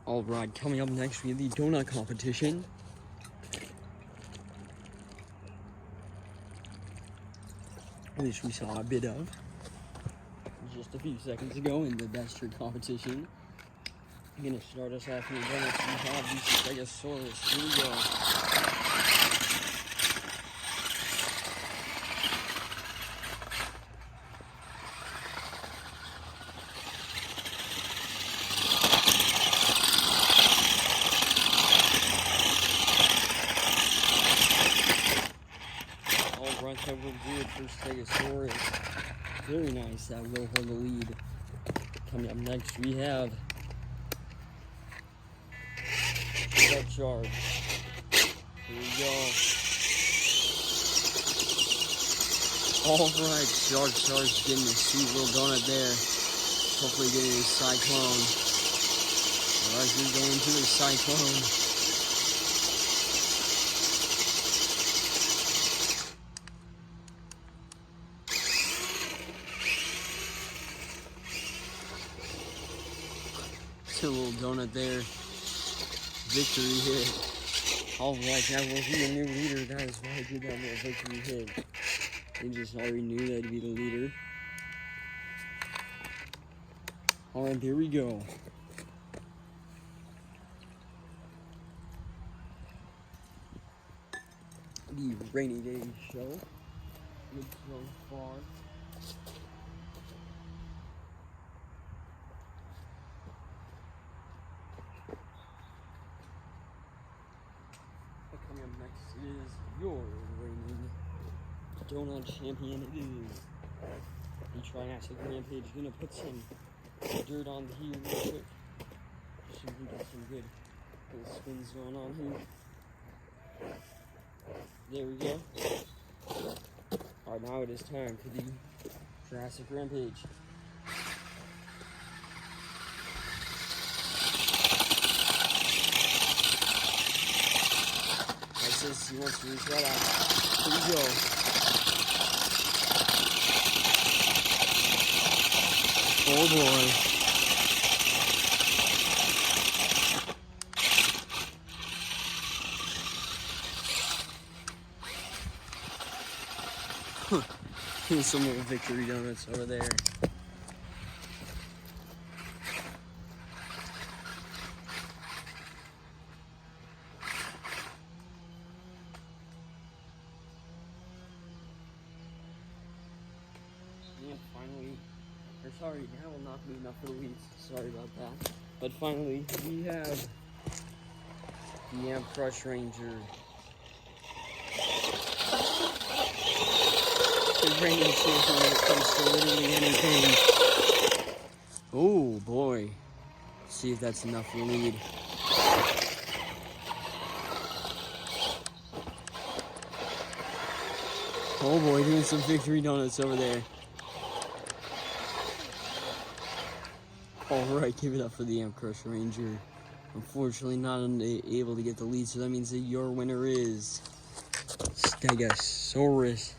Alright, coming up next we have the donut competition. Which we saw a bit of just a few seconds ago in the best trick competition. I'm gonna start us off in the donuts. We have the Stegosaurus. Here we go. Alright, that will do it for Stegosaurus. Very nice, that will hold the lead. Coming up next, we have Shark Charge. Here we go. Alright, Shark Charge getting a sweet little donut there. Hopefully getting a cyclone. Alright, he's going to a cyclone. A little donut there. Victory hit. Alright, now we'll be a new leader. That is why I did that little victory hit. They just already knew that to be the leader. Alright, there we go. The rainy day show. It's so far. Coming up next is your reigning donut champion. It is the Triassic Rampage. Gonna put some dirt on here real quick. Should we get some good little spins going on here? There we go. Alright, now it is time for the Jurassic Rampage. He wants to reach right out. Here we go. Oh boy. Here's some little victory donuts over there. And finally, or sorry, that will not be enough for the leads. Sorry about that. But finally, we have the Amp Crush Ranger. The reigning champion when it comes to literally anything. Oh boy. Let's see if that's enough for the lead. Oh boy, doing some victory donuts over there. Alright, give it up for the Amp Crush Ranger. Unfortunately, not able to get the lead, so that means that your winner is Stegosaurus.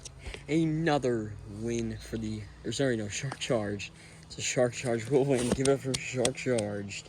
Another win for the, Shark Charge. So Shark Charge will win. Give it up for Shark Charge.